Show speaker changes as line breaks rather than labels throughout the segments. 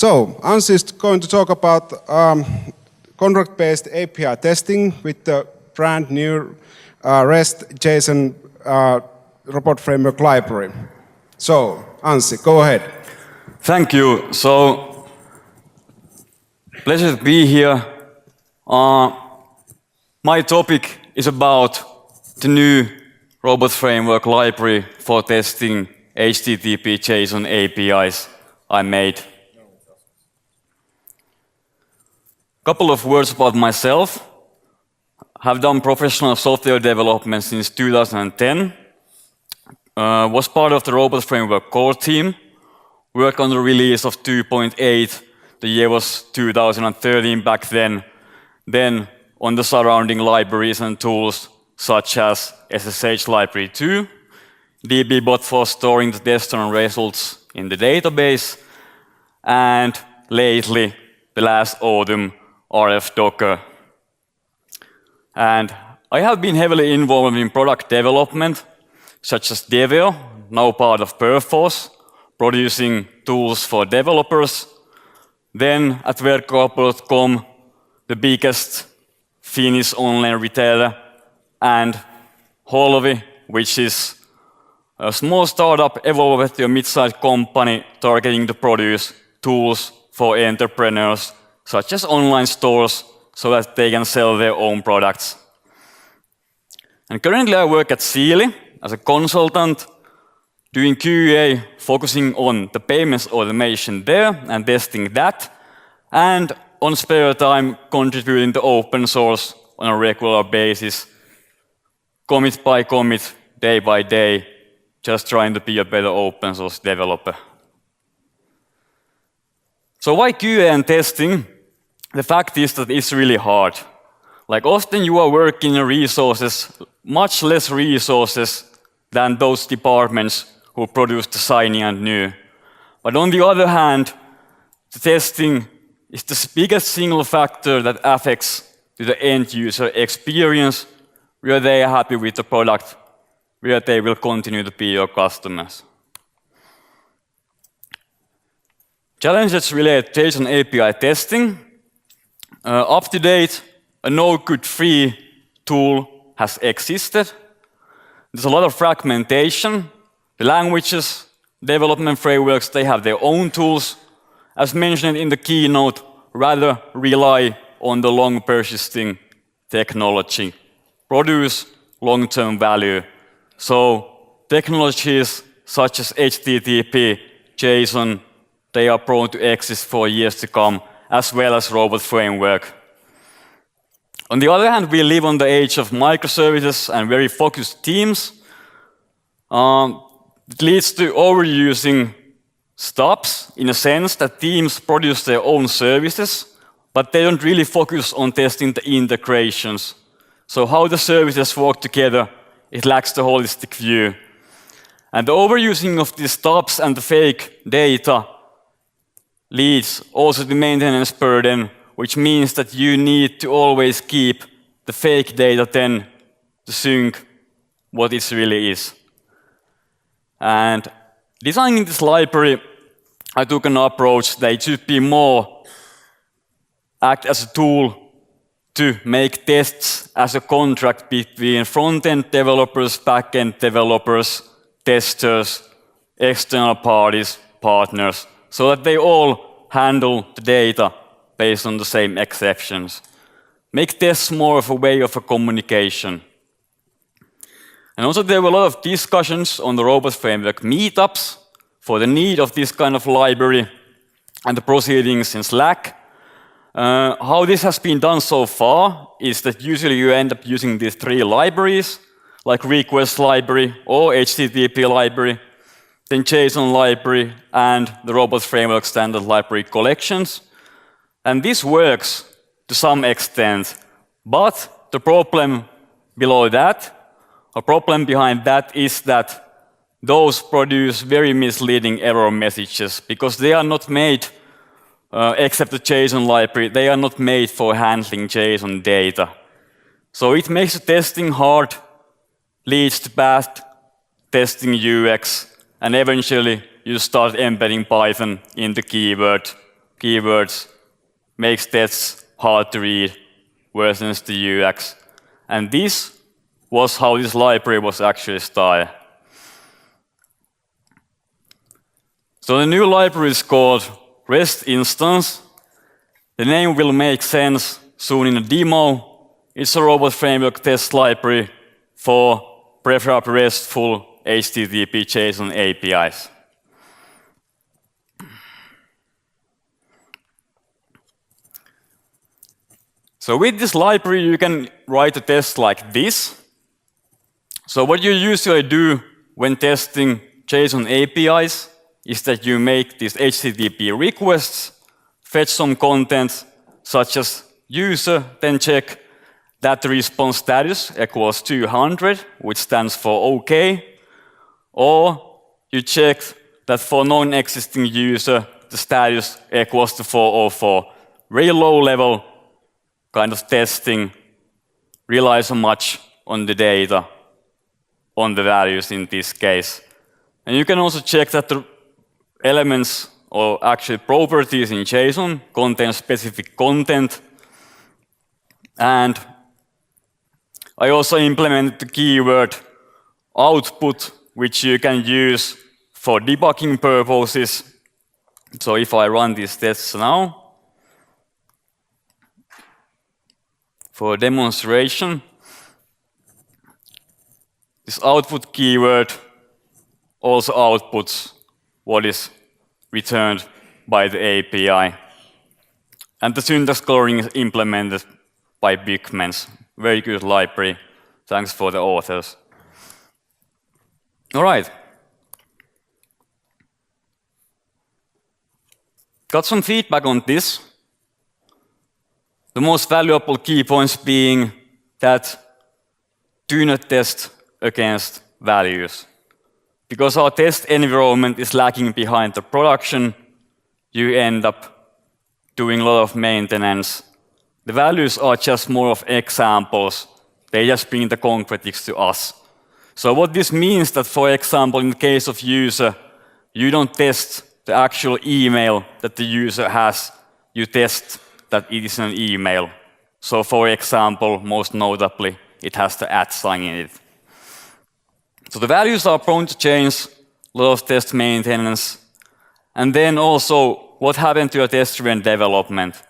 So, Anssi is going to talk about contract-based API testing with the brand new REST JSON robot framework library. So, Anssi, go ahead.
Thank you. So, pleasure to be here. My topic is about the new robot framework library for testing HTTP JSON APIs I made. Couple of words about myself. Have done professional software development since 2010. Was part of the robot framework core team. Worked on the release of 2.8. The year was 2013 back then. Then on the surrounding libraries and tools such as SSH Library 2, dbbot for storing the test run results in the database, and lately, the last autumn, RF Docker. And I have been heavily involved in product development, such as Devio, now part of Perforce, producing tools for developers. Then at Verkkokauppa.com, the biggest Finnish online retailer, and Holvi, which is a small startup evolved to a mid-sized company targeting to produce tools for entrepreneurs, such as online stores, so that they can sell their own products. And currently I work at Siili as a consultant, doing QA, focusing on the payments automation there and testing that, and on spare time contributing to open source on a regular basis, commit by commit, day by day, just trying to be a better open source developer. So why QA and testing? The fact is that it's really hard. Like often you are working in resources, much less resources than those departments who produce the shiny and new. But on the other hand, the testing is the biggest single factor that affects the end user experience, where they are happy with the product, where they will continue to be your customers. Challenges related to JSON API testing. Up to date, a no-code free tool has existed. There's a lot of fragmentation. The languages, development frameworks, they have their own tools. As mentioned in the keynote, rather rely on the long persisting technology, produce long-term value. So technologies such as HTTP, JSON, they are prone to exist for years to come, as well as robot framework. On the other hand, we live on the age of microservices and very focused teams. It leads to overusing stubs in a sense that teams produce their own services, but they don't really focus on testing the integrations. So how the services work together, it lacks the holistic view. And the overusing of these stubs and the fake data leads also to maintenance burden, which means that you need to always keep the fake data then to sync what it really is. And designing this library, I took an approach that it should be more act as a tool to make tests as a contract between front-end developers, back-end developers, testers, external parties, partners, so that they all handle the data based on the same exceptions. Make tests more of a way of a communication. And also there were a lot of discussions on the robot framework meetups for the need of this kind of library and the proceedings in Slack. How this has been done so far is that usually you end up using these three libraries, like request library or HTTP library, then JSON library, and the robot framework standard library collections. And this works to some extent, but the problem below that, a problem behind that is that those produce very misleading error messages because they are not made, except the JSON library, they are not made for handling JSON data. So it makes the testing hard, leads to bad testing UX, and eventually you start embedding Python in the keywords, makes tests hard to read, worsens the UX. And this was how this library was actually started. So the new library is called REST Instance. The name will make sense soon in a demo. It's a robot framework test library for preferably RESTful HTTP JSON APIs. So with this library, you can write a test like this. So what you usually do when testing JSON APIs is that you make these HTTP requests, fetch some content such as user, then check that the response status equals 200, which stands for OK, or you check that for non-existing user, the status equals to 404. Very low level kind of testing relies so much on the data, on the values in this case. And you can also check that the elements or actually properties in JSON contain specific content. And I also implemented the keyword output, which you can use for debugging purposes. So if I run these tests now, for demonstration, this output keyword also outputs what is returned by the API. And the syntax coloring is implemented by Bigmans. Very good library. Thanks for the authors. All right. Got some feedback on this. The most valuable key points being that do not test against values. Because our test environment is lagging behind the production, you end up doing a lot of maintenance. The values are just more of examples. They just bring the concretics to us. So what this means that, for example, in the case of user, you don't test the actual email that the user has. You test that it is an email. So for example, most notably, it has the @ sign in it. So the values are prone to change, a lot of test maintenance. And then also, what happened to your test-driven development?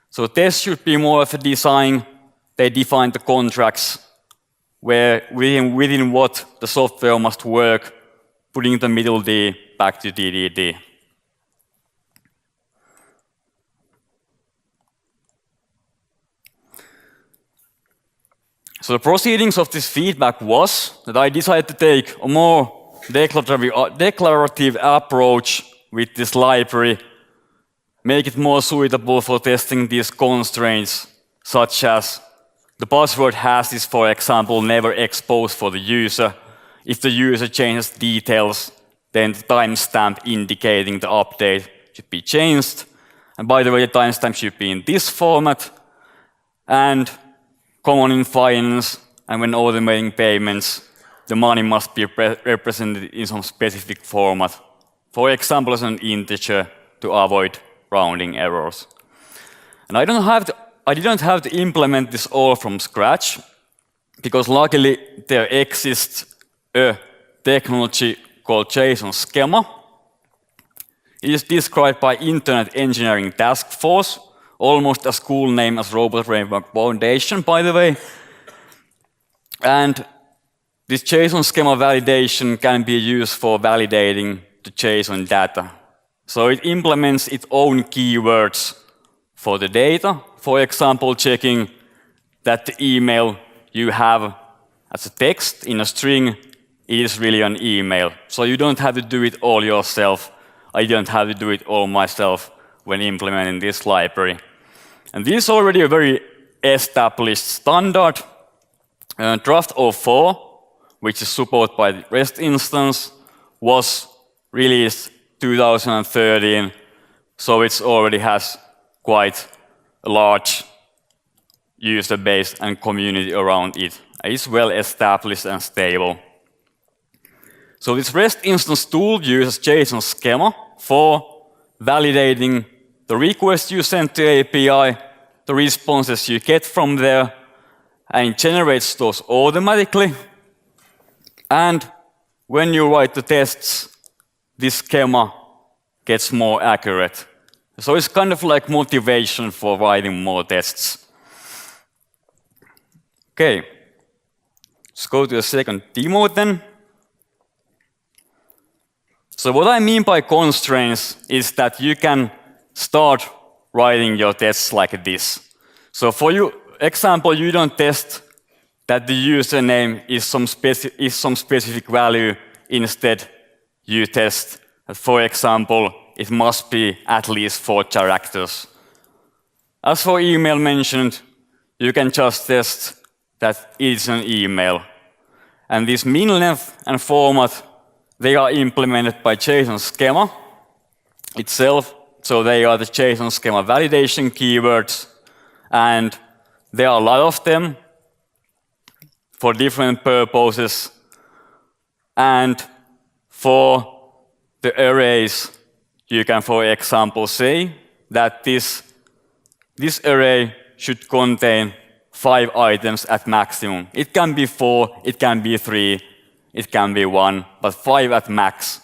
So tests should be more of a design. They define the contracts where within what the software must work, putting the middle D back to DDD. So the proceedings of this feedback was that I decided to take a more declarative approach with this library, make it more suitable for testing these constraints, such as the buzzword has is, for example, never exposed for the user. If the user changes details, then the timestamp indicating the update should be changed. And by the way, the timestamp should be in this format. And common in finance, and when automating payments, the money must be represented in some specific format. For example, as an integer to avoid rounding errors. And I didn't have to implement this all from scratch, because luckily there exists a technology called JSON Schema. It is described by Internet Engineering Task Force, almost as cool name as Robot Framework Foundation, by the way. And this JSON schema validation can be used for validating the JSON data. So it implements its own keywords for the data. For example, checking that the email you have as a text in a string is really an email. So you don't have to do it all yourself. I don't have to do it all myself when implementing this library. And this is already a very established standard. Draft 04, which is supported by the REST instance, was released 2013, so it already has quite a large user base and community around it. It's well established and stable. So this REST instance tool uses JSON Schema for validating the request you send to API, the responses you get from there, and it generates those automatically. And when you write the tests, this schema gets more accurate. So it's kind of like motivation for writing more tests. Okay, let's go to the second demo then. So what I mean by constraints is that you can start writing your tests like this. So for your example, you don't test that the username is some specific value. Instead, you test that, for example, it must be at least 4 characters. As for email mentioned, you can just test that it's an email. And this min length and format, they are implemented by JSON Schema itself. So they are the JSON Schema validation keywords. And there are a lot of them for different purposes. And for the arrays, you can, for example, say that this array should contain 5 items at maximum. It can be 4, it can be 3, it can be 1, but 5 at max.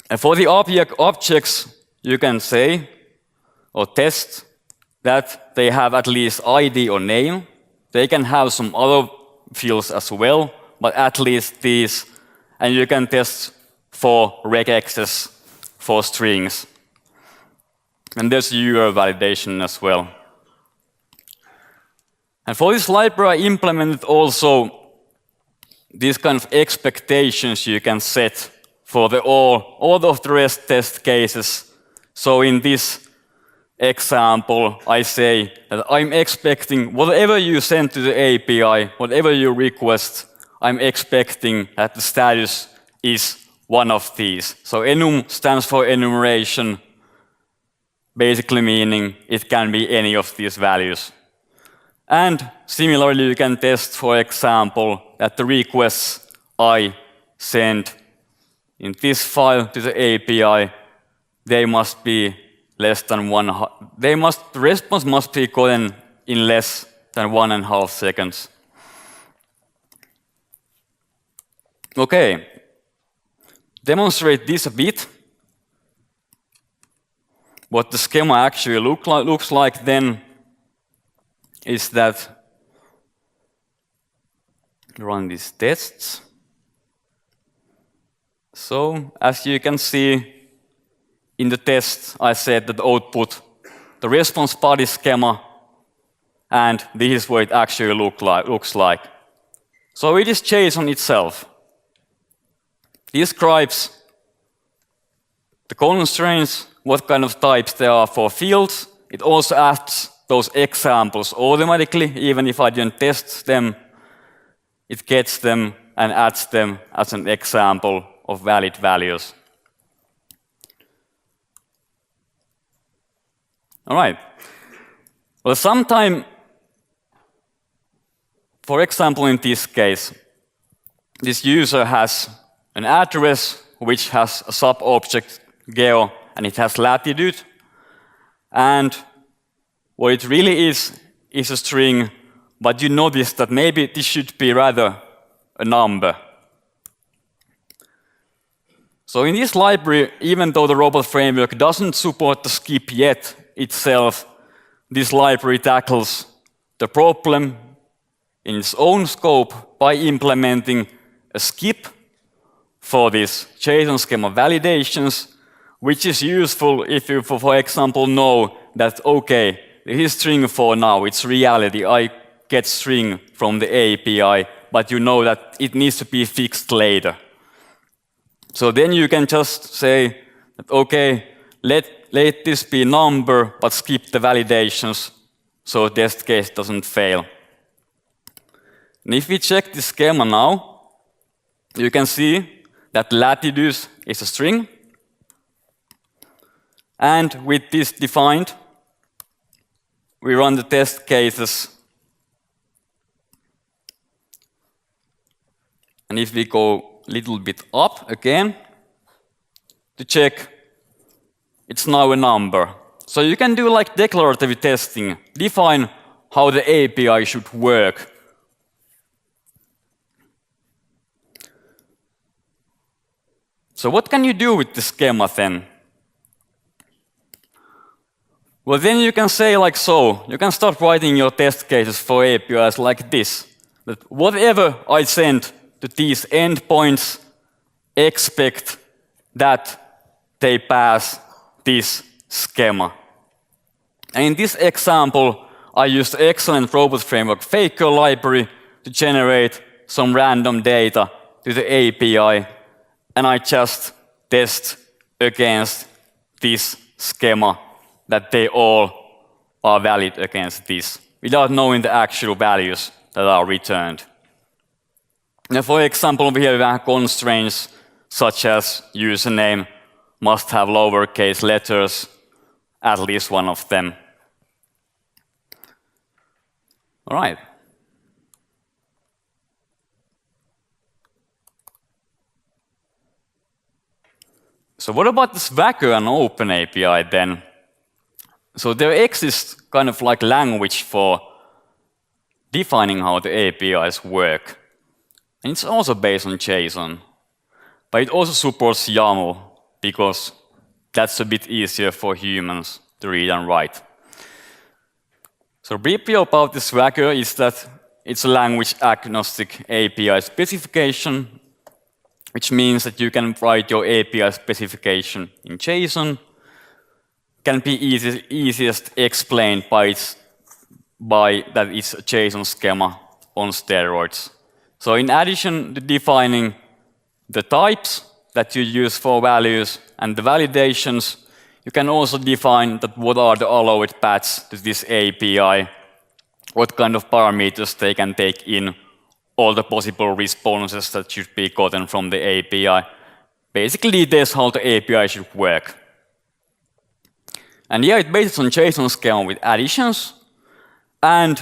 And for the objects, you can say or test that they have at least ID or name. They can have some other fields as well, but at least these. And you can test for regexes for strings. And there's URL validation as well. And for this library, I implemented also these kind of expectations you can set for all of the REST test cases. So in this example, I say that I'm expecting whatever you send to the API, whatever you request, I'm expecting that the status is one of these. So enum stands for enumeration, basically meaning it can be any of these values. And similarly, you can test, for example, that the requests I send in this file to the API, they must be less than the response must be gotten in less than 1.5 seconds. Okay, demonstrate this a bit. What the schema actually looks like then is that run these tests. So as you can see in the test, I said that the output, the response body schema, and this is what it actually looks like. So it is JSON itself. It describes the constraints, what kind of types there are for fields. It also adds those examples automatically, even if I didn't test them. It gets them and adds them as an example of valid values. All right. Well, sometime, for example, in this case, this user has an address which has a sub-object geo and it has latitude. And what it really is a string, but you notice that maybe this should be rather a number. So in this library, even though the robot framework doesn't support the skip yet itself, this library tackles the problem in its own scope by implementing a skip for these JSON schema validations, which is useful if you, for example, know that, okay, this is string for now, it's reality, I get string from the API, but you know that it needs to be fixed later. So then you can just say, that, okay, let this be number, but skip the validations so test case doesn't fail. And if we check the schema now, you can see that latitude is a string. And with this defined, we run the test cases. And if we go a little bit up again to check it's now a number. So you can do like declarative testing, define how the API should work. So what can you do with the schema then? Well, then you can say like so. You can start writing your test cases for APIs like this. That whatever I send to these endpoints, expect that they pass this schema. And in this example, I used the excellent robot framework Faker library to generate some random data to the API, and I just test against this schema that they all are valid against this, without knowing the actual values that are returned. And for example, we have constraints such as username must have lowercase letters, at least one of them. All right. So what about the Swagger and OpenAPI then? So there exists kind of like language for defining how the APIs work. And it's also based on JSON. But it also supports YAML, because that's a bit easier for humans to read and write. So briefly about the Swagger is that it's a language-agnostic API specification, which means that you can write your API specification in JSON. Can be easiest explained by that it's a JSON schema on steroids. So in addition to defining the types that you use for values and the validations, you can also define that what are the allowed paths to this API, what kind of parameters they can take in, all the possible responses that should be gotten from the API. Basically details how the API should work. And yeah, it's based on JSON schema with additions. And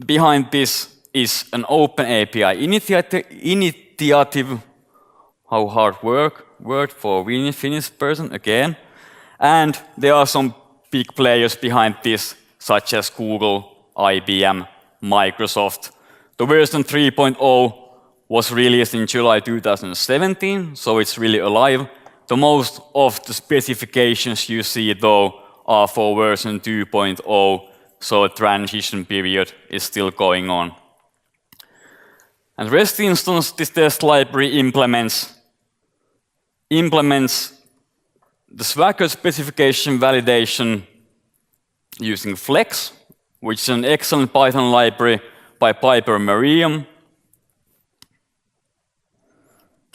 behind this is an OpenAPI initiative. How hard word for Finnish person again. And there are some big players behind this, such as Google, IBM, Microsoft. The version 3.0 was released in July 2017, so it's really alive. The most of the specifications you see, though, are for version 2.0, so a transition period is still going on. And REST instance, this test library implements the Swagger specification validation using Flex, which is an excellent Python library by Piper Miriam.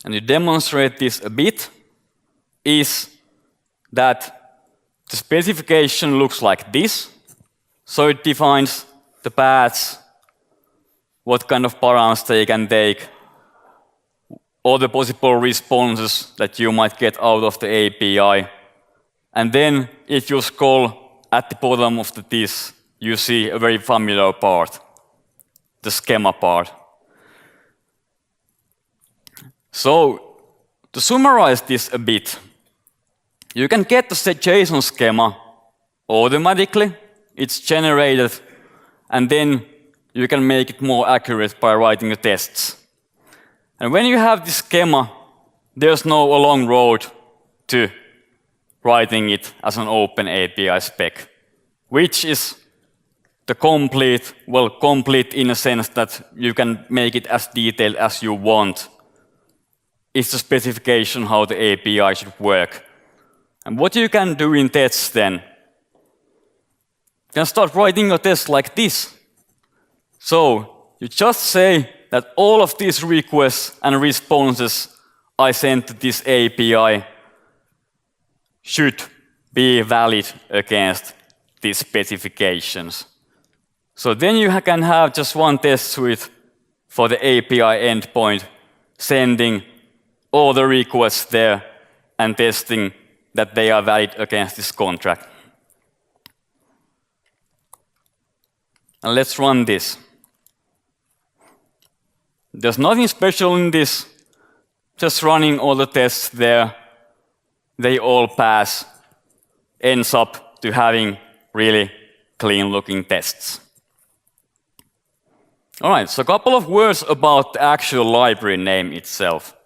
And to demonstrate this a bit, is that the specification looks like this. So it defines the paths, what kind of params they can take, all the possible responses that you might get out of the API. And then if you scroll at the bottom of this, you see a very familiar part, the schema part. So to summarize this a bit, you can get the JSON schema automatically. It's generated, and then you can make it more accurate by writing the tests. And when you have this schema, there's no long road to writing it as an open API spec, which is the complete in a sense that you can make it as detailed as you want. It's the specification how the API should work. And what you can do in tests then, you can start writing a test like this. So you just say that all of these requests and responses I sent to this API should be valid against these specifications. So then you can have just one test suite for the API endpoint, sending all the requests there and testing that they are valid against this contract. And let's run this. There's nothing special in this, just running all the tests there. They all pass. ends up to having really clean-looking tests. All right, so a couple of words about the actual library name itself.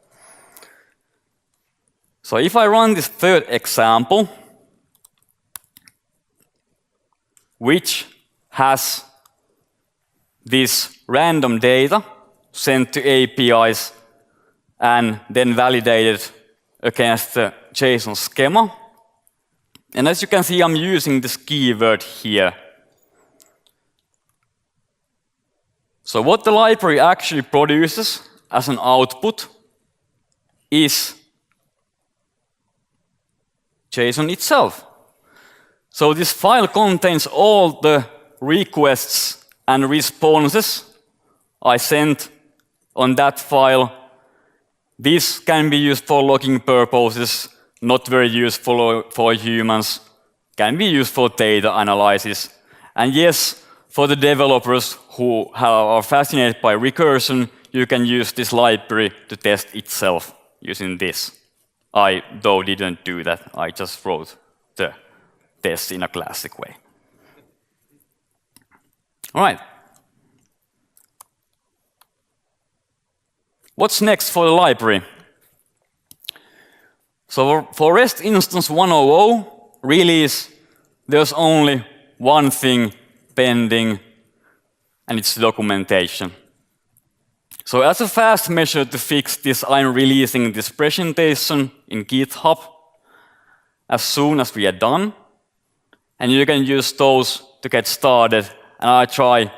So if I run this third example, which has this random data sent to APIs and then validated against the JSON schema. And as you can see, I'm using this keyword here. So what the library actually produces as an output is JSON itself. So this file contains all the requests and responses I sent on that file. This can be used for logging purposes, not very useful for humans, can be used for data analysis. And yes, for the developers who are fascinated by recursion, you can use this library to test itself using this. I, though, didn't do that. I just wrote the test in a classic way. All right. What's next for the library? So for REST instance 1.0 release, there's only one thing pending, and it's documentation. So as a fast measure to fix this, I'm releasing this presentation in GitHub as soon as we are done. And you can use those to get started, and I try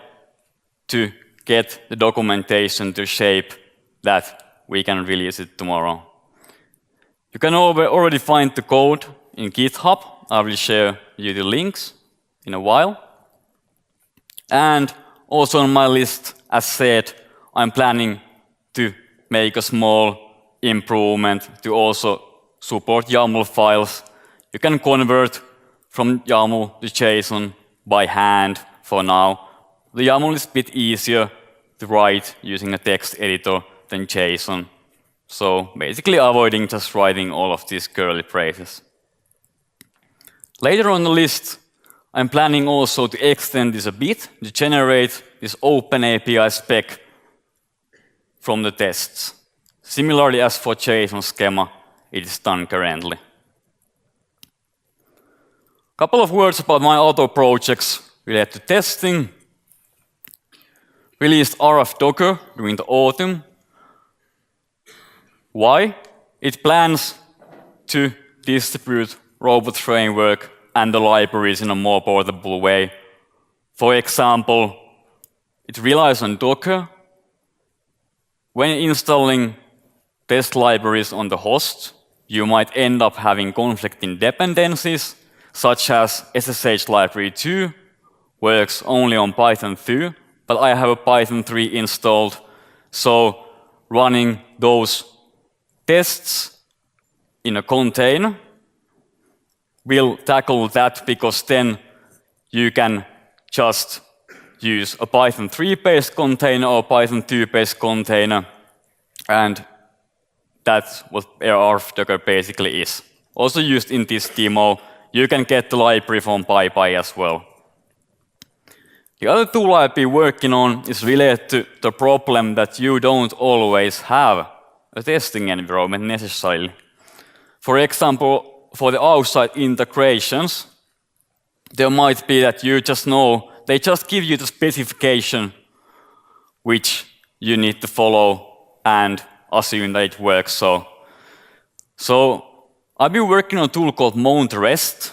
to get the documentation to shape that we can release it tomorrow. You can already find the code in GitHub. I will share you the links in a while. And also on my list, as said, I'm planning to make a small improvement to also support YAML files. You can convert from YAML to JSON by hand for now. The YAML is a bit easier to write using a text editor than JSON. So basically avoiding just writing all of these curly phrases. Later on the list, I'm planning also to extend this a bit to generate this open API spec from the tests. Similarly as for JSON schema, it is done currently. Couple of words about my other projects related to testing. Released RF Docker during the autumn. Why? It plans to distribute robot framework and the libraries in a more portable way. For example, it relies on Docker. When installing test libraries on the host, you might end up having conflicting dependencies, such as SSH library 2 works only on Python 2, but I have a Python 3 installed, so running those tests in a container will tackle that, because then you can just use a Python 3-based container or Python 2-based container, and that's what RF Docker basically is. Also used in this demo, you can get the library from PyPy as well. The other tool I've been working on is related to the problem that you don't always have a testing environment necessarily. For example, for the outside integrations, there might be that you just know, they just give you the specification which you need to follow and assume that it works. So I've been working on a tool called Mount REST.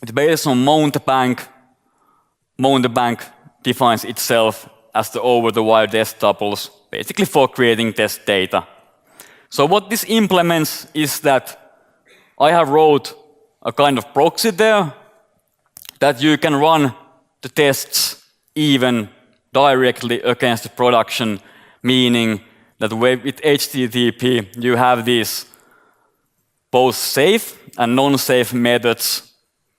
It's based on Mountebank. Mountebank defines itself as the over-the-wire test tuples, basically for creating test data. So what this implements is that I have wrote a kind of proxy there that you can run the tests even directly against the production, meaning that with HTTP you have these both safe and non-safe methods,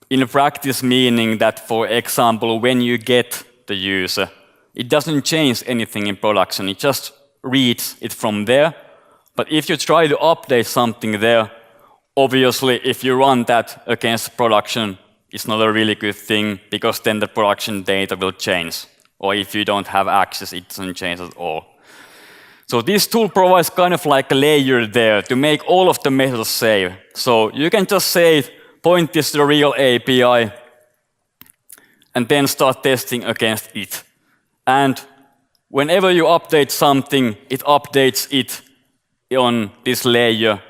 in practice meaning that, for example, when you get the user, it doesn't change anything in production, it just reads it from there. But if you try to update something there, obviously, if you run that against production, it's not a really good thing because then the production data will change. Or if you don't have access, it doesn't change at all. So this tool provides kind of like a layer there to make all of the methods safe. So you can just say, point this to the real API, and then start testing against it. And whenever you update something, it updates it on this layer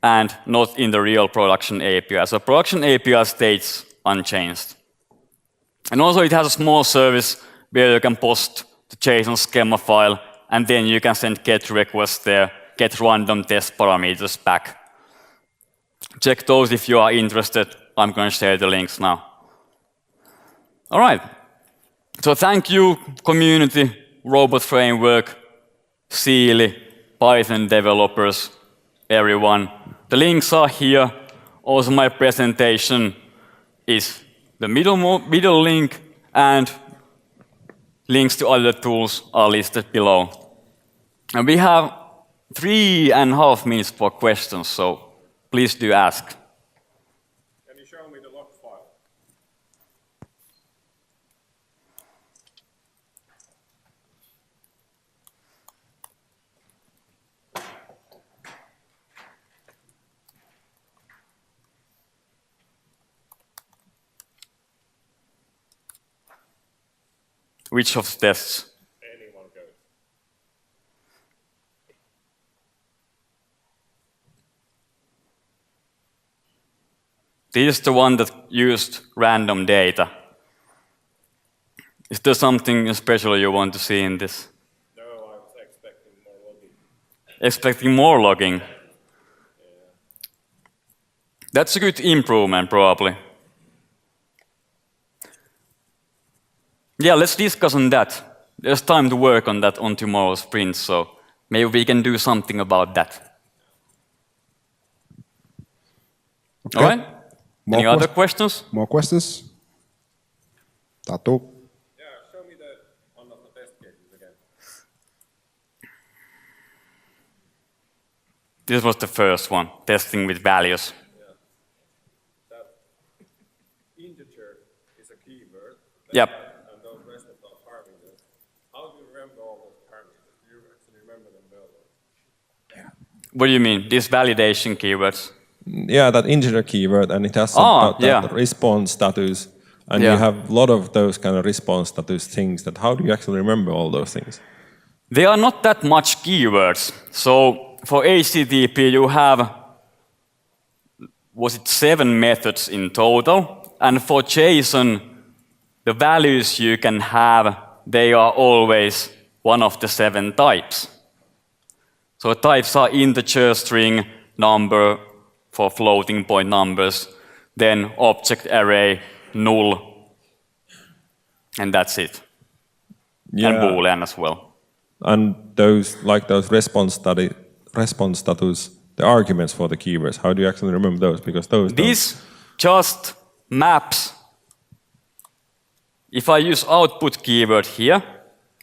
and not in the real production API. So production API stays unchanged. And also it has a small service where you can post the JSON schema file, and then you can send GET requests there, get random test parameters back. Check those if you are interested. I'm going to share the links now. All right. So thank you, community, robot framework, Siili, Python developers, everyone. The links are here. Also, my presentation is the middle link, and links to other tools are listed below. And we have 3.5 minutes for questions, so please do ask.
Can you show me the log file?
Which of the tests?
Anyone goes.
This is the one that used random data. Is there something special you want to see in this?
No, I was expecting more logging.
Expecting more logging. That's a good improvement, probably. Yeah, let's discuss on that. There's time to work on that on tomorrow's sprint, so maybe we can do something about that.
Okay.
All right? Any other questions?
More questions? Tatu?
Yeah, show me one of the test cases again.
This was the first one, testing with values.
Yeah. That integer is a keyword.
Yep.
And those rest of the parameters. How do you remember all those parameters? Do you actually remember them well?
What do you mean? These validation keywords?
Yeah, that integer keyword, and it has that response status, and you have a lot of those kind of response status things. That how do you actually remember all those things?
There are not that much keywords. So for HTTP, you have, was it 7 methods in total? And for JSON, the values you can have, they are always one of the 7 types. So types are integer, string, number, for floating point numbers, then object array, null, and that's it.
Yeah.
And Boolean as well.
And those response status, the arguments for the keywords. How do you actually remember those? Because those.
This just maps. If I use output keyword here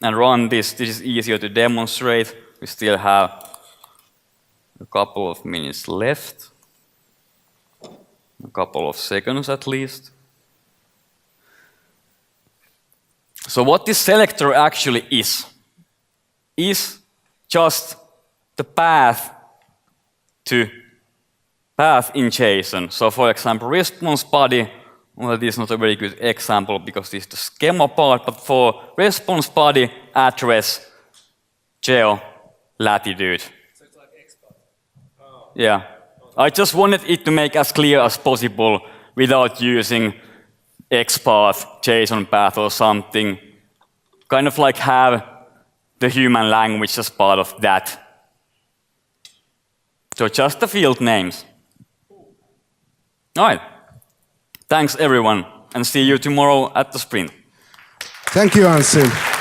and run this is easier to demonstrate. We still have a couple of minutes left. A couple of seconds at least. So what this selector actually is just the path in JSON. So for example, response body, well, this is not a very good example because this is the schema part, but for response body, address, geo, latitude.
So it's like expert. Oh.
Yeah. I just wanted it to make as clear as possible without using XPath, JSON path or something. Kind of like have the human language as part of that. So just the field names. All right. Thanks everyone, and see you tomorrow at the sprint.
Thank you, Anssi.